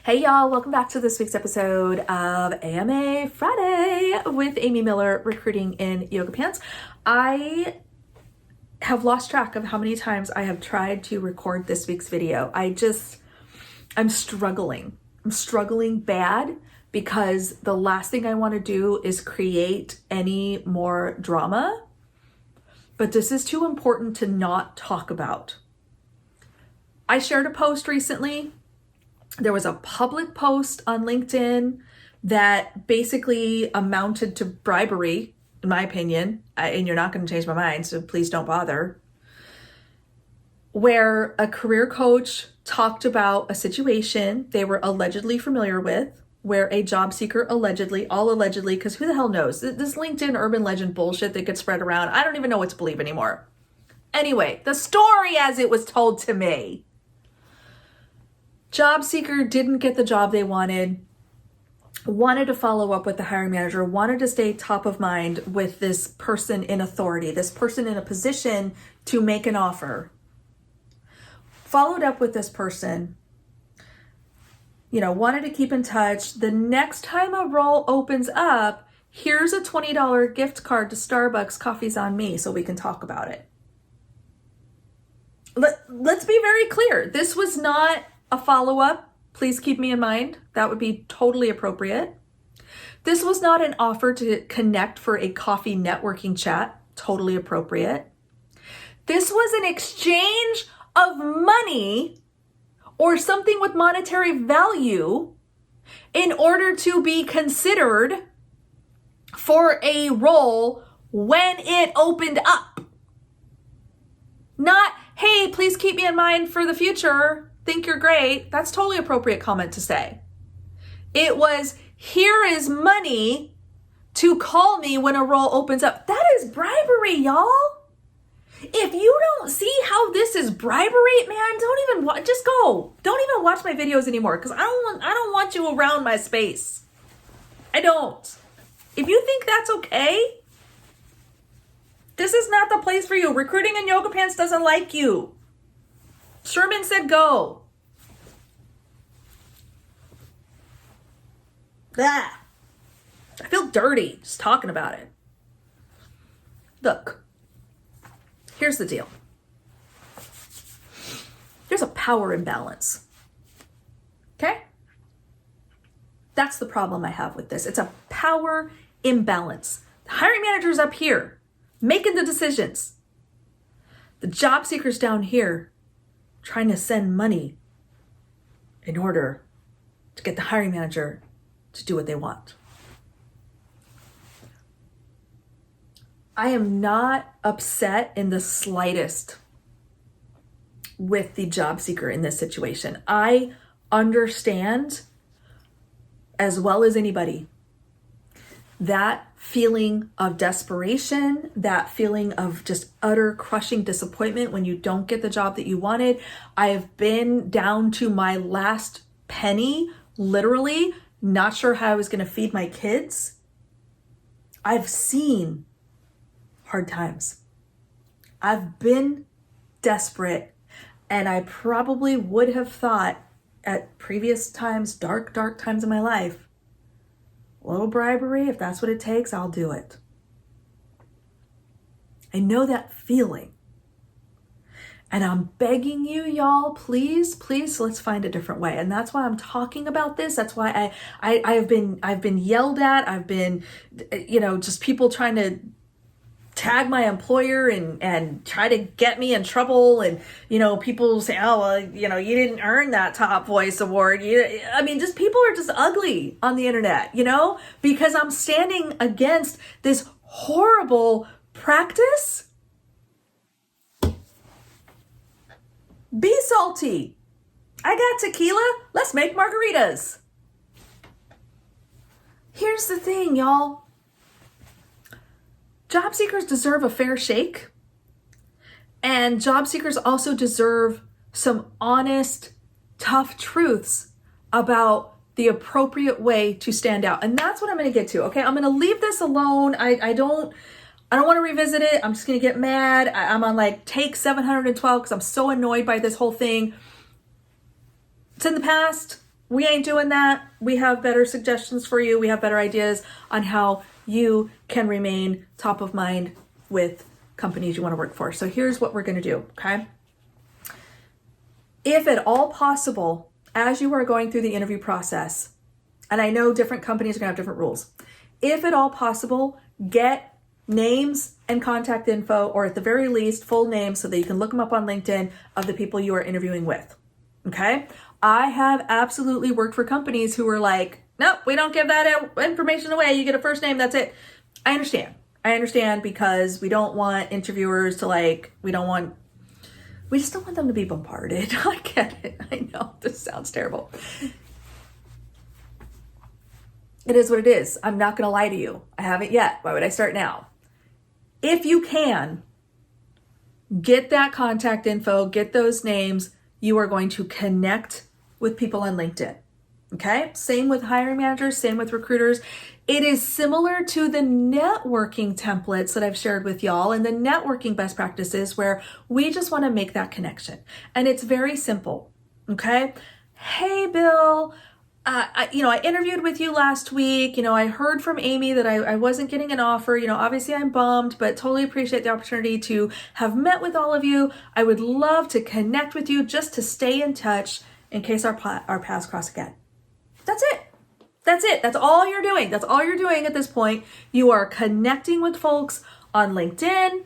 Hey y'all, welcome back to this week's episode of AMA Friday with Amy Miller, recruiting in yoga pants. I have lost track of how many times I have tried to record this week's video. I'm struggling. I'm struggling bad because the last thing I want to do is create any more drama. But this is too important to not talk about. I shared a post recently. There was a public post on LinkedIn that basically amounted to bribery, in my opinion, and you're not going to change my mind, so please don't bother, where a career coach talked about a situation they were allegedly familiar with, where a job seeker allegedly, because who the hell knows? This LinkedIn urban legend bullshit that gets spread around, I don't even know what to believe anymore. Anyway, the story as it was told to me. Job seeker didn't get the job they wanted to follow up with the hiring manager, wanted to stay top of mind with this person in authority, this person in a position to make an offer. Followed up with this person, wanted to keep in touch. The next time a role opens up, here's a $20 gift card to Starbucks, coffee's on me, so we can talk about it. Let's be very clear. This was not a follow-up. Please keep me in mind. That would be totally appropriate. This was not an offer to connect for a coffee networking chat. Totally appropriate. This was an exchange of money or something with monetary value in order to be considered for a role when it opened up. Not, hey, please keep me in mind for the future. Think you're great. That's totally appropriate comment to say. It was, here is money to call me when a role opens up. That is bribery, y'all. If you don't see how this is bribery, man, just go. Don't even watch my videos anymore because I don't want you around my space. I don't. If you think that's okay, this is not the place for you. Recruiting in yoga pants doesn't like you. Sherman said go. Blah. I feel dirty just talking about it. Look, here's the deal. There's a power imbalance. Okay? That's the problem I have with this. It's a power imbalance. The hiring manager's up here making the decisions. The job seeker's down here trying to send money in order to get the hiring manager to do what they want. I am not upset in the slightest with the job seeker in this situation. I understand as well as anybody that feeling of desperation, that feeling of just utter crushing disappointment when you don't get the job that you wanted. I have been down to my last penny, literally, not sure how I was going to feed my kids. I've seen hard times. I've been desperate, and I probably would have thought at previous times, dark times in my life, a little bribery, if that's what it takes, I'll do it. I know that feeling. And I'm begging you, y'all, please, let's find a different way. And that's why I'm talking about this. That's why I've been yelled at. I've been, just people trying to tag my employer and try to get me in trouble. And, people say, oh, well, you didn't earn that top voice award. Just people are just ugly on the internet, because I'm standing against this horrible practice. Be salty. I got tequila. Let's make margaritas. Here's the thing, y'all. Job seekers deserve a fair shake. And job seekers also deserve some honest, tough truths about the appropriate way to stand out. And that's what I'm going to get to. Okay. I'm going to leave this alone. I don't want to revisit it. I'm just going to get mad. I'm on take 712 because I'm so annoyed by this whole thing. It's in the past. We ain't doing that. We have better suggestions for you. We have better ideas on how you can remain top of mind with companies you want to work for. So here's what we're going to do, okay? If at all possible, as you are going through the interview process, and I know different companies are going to have different rules, if at all possible, get names and contact info, or at the very least, full names so that you can look them up on LinkedIn of the people you are interviewing with, okay? I have absolutely worked for companies who were like, nope, we don't give that information away. You get a first name, that's it. I understand because we don't want interviewers to we just don't want them to be bombarded. I get it. I know this sounds terrible. It is what it is. I'm not going to lie to you. I haven't yet. Why would I start now? If you can, get that contact info, get those names. You are going to connect with people on LinkedIn. Okay? Same with hiring managers, same with recruiters. It is similar to the networking templates that I've shared with y'all and the networking best practices where we just want to make that connection. And it's very simple. Okay? Hey, Bill, I interviewed with you last week. I heard from Amy that I wasn't getting an offer. Obviously I'm bummed, but totally appreciate the opportunity to have met with all of you. I would love to connect with you just to stay in touch in case our paths cross again. That's it. That's all you're doing. That's all you're doing at this point. You are connecting with folks on LinkedIn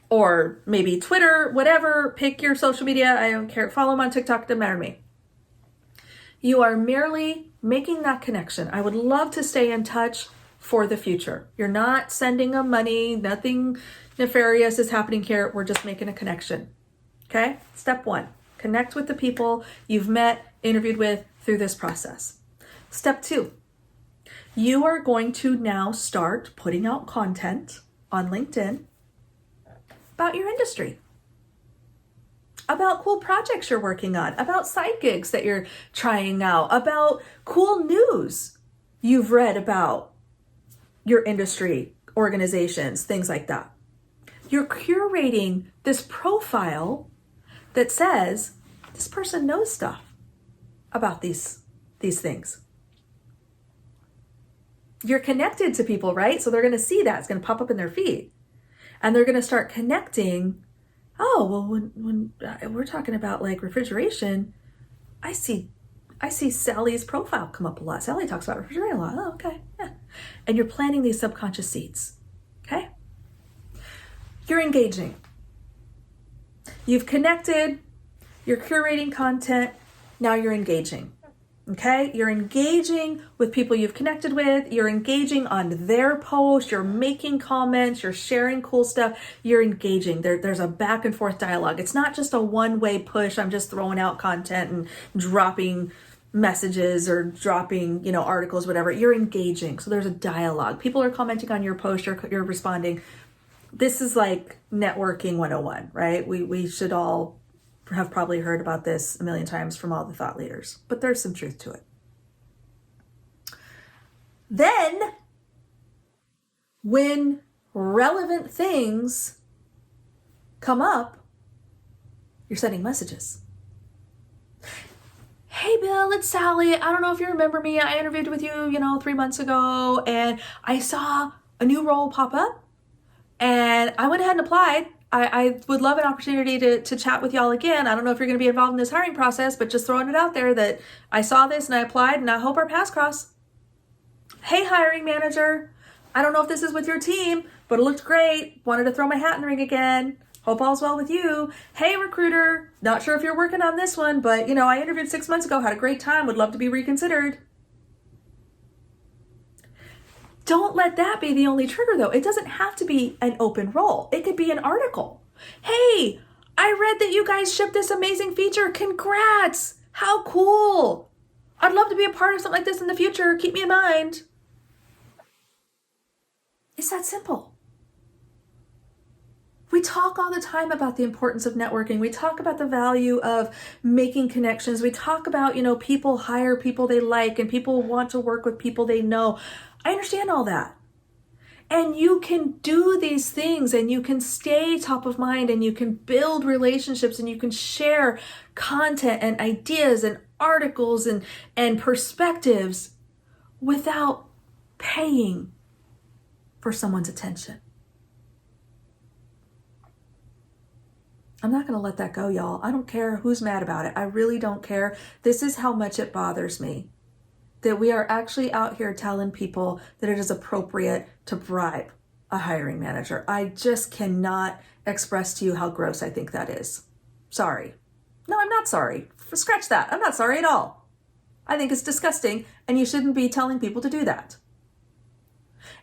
or maybe Twitter, whatever. Pick your social media. I don't care. Follow them on TikTok. Doesn't matter to me. You are merely making that connection. I would love to stay in touch for the future. You're not sending them money. Nothing nefarious is happening here. We're just making a connection. Okay? Step 1, connect with the people you've met, interviewed with through this process. Step 2, you are going to now start putting out content on LinkedIn about your industry, about cool projects you're working on, about side gigs that you're trying out, about cool news you've read about your industry, organizations, things like that. You're curating this profile that says this person knows stuff about these things. You're connected to people, right? So they're going to see that. It's going to pop up in their feed. And they're going to start connecting. Oh, well, when we're talking about refrigeration, I see Sally's profile come up a lot. Sally talks about refrigerating a lot. Oh, okay. Yeah. And you're planting these subconscious seeds. Okay? You're engaging. You've connected. You're curating content. Now you're engaging. Okay? You're engaging with people you've connected with. You're engaging on their post. You're making comments. You're sharing cool stuff. You're engaging. There's a back and forth dialogue. It's not just a one-way push. I'm just throwing out content and dropping messages or dropping, articles, whatever. You're engaging. So there's a dialogue. People are commenting on your post. You're responding. This is like networking 101, right? We should all have probably heard about this a million times from all the thought leaders, but there's some truth to it. Then, when relevant things come up, you're sending messages. Hey, Bill, it's Sally. I don't know if you remember me. I interviewed with you, 3 months ago, and I saw a new role pop up, and I went ahead and applied. I would love an opportunity to chat with y'all again. I don't know if you're going to be involved in this hiring process, but just throwing it out there that I saw this and I applied and I hope our paths cross. Hey, hiring manager. I don't know if this is with your team, but it looked great. Wanted to throw my hat in the ring again. Hope all's well with you. Hey, recruiter. Not sure if you're working on this one, but I interviewed 6 months ago, had a great time, would love to be reconsidered. Don't let that be the only trigger, though. It doesn't have to be an open role. It could be an article. Hey, I read that you guys shipped this amazing feature. Congrats. How cool. I'd love to be a part of something like this in the future. Keep me in mind. It's that simple. We talk all the time about the importance of networking. We talk about the value of making connections. We talk about, people hire people they like and people want to work with people they know. I understand all that. And you can do these things and you can stay top of mind and you can build relationships and you can share content and ideas and articles and perspectives without paying for someone's attention. I'm not going to let that go, y'all. I don't care who's mad about it. I really don't care. This is how much it bothers me that we are actually out here telling people that it is appropriate to bribe a hiring manager. I just cannot express to you how gross I think that is. Sorry. No, I'm not sorry. Scratch that. I'm not sorry at all. I think it's disgusting and you shouldn't be telling people to do that.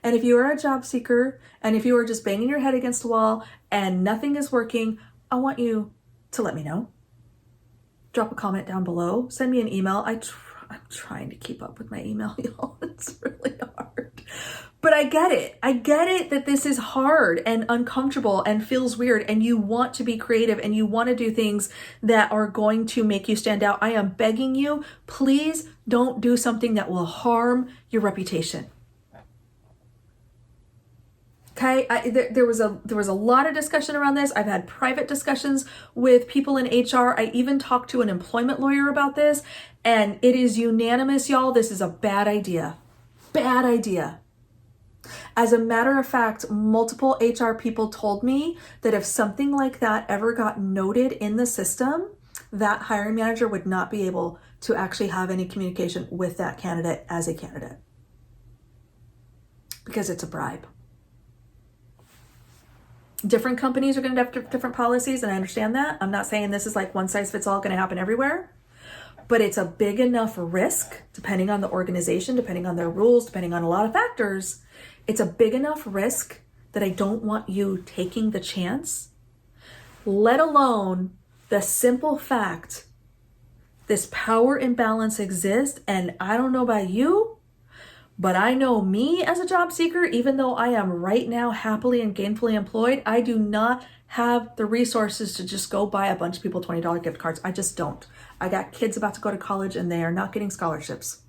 And if you are a job seeker and if you are just banging your head against a wall and nothing is working, I want you to let me know. Drop a comment down below. Send me an email. I'm trying to keep up with my email, y'all. It's really hard. But I get it. I get it that this is hard and uncomfortable and feels weird and you want to be creative and you want to do things that are going to make you stand out. I am begging you, please don't do something that will harm your reputation. Okay, there was a lot of discussion around this. I've had private discussions with people in HR. I even talked to an employment lawyer about this, and it is unanimous, y'all. This is a bad idea. Bad idea. As a matter of fact, multiple HR people told me that if something like that ever got noted in the system, that hiring manager would not be able to actually have any communication with that candidate as a candidate because it's a bribe. Different companies are going to have different policies, and I understand that. I'm not saying this is like one size fits all going to happen everywhere, but it's a big enough risk, depending on the organization, depending on their rules, depending on a lot of factors. It's a big enough risk that I don't want you taking the chance, let alone the simple fact this power imbalance exists. And I don't know about you, but I know me as a job seeker, even though I am right now happily and gainfully employed, I do not have the resources to just go buy a bunch of people $20 gift cards. I just don't. I got kids about to go to college and they are not getting scholarships.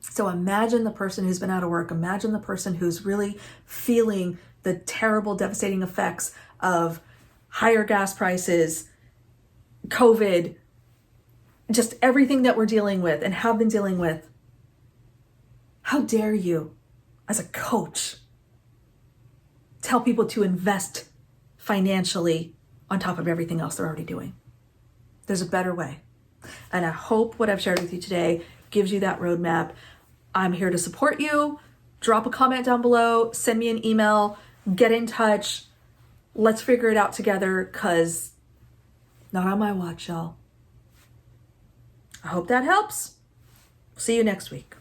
So imagine the person who's been out of work. Imagine the person who's really feeling the terrible, devastating effects of higher gas prices, COVID, just everything that we're dealing with and have been dealing with. How dare you, as a coach, tell people to invest financially on top of everything else they're already doing? There's a better way. And I hope what I've shared with you today gives you that roadmap. I'm here to support you. Drop a comment down below, send me an email, get in touch. Let's figure it out together, because not on my watch, y'all. I hope that helps. See you next week.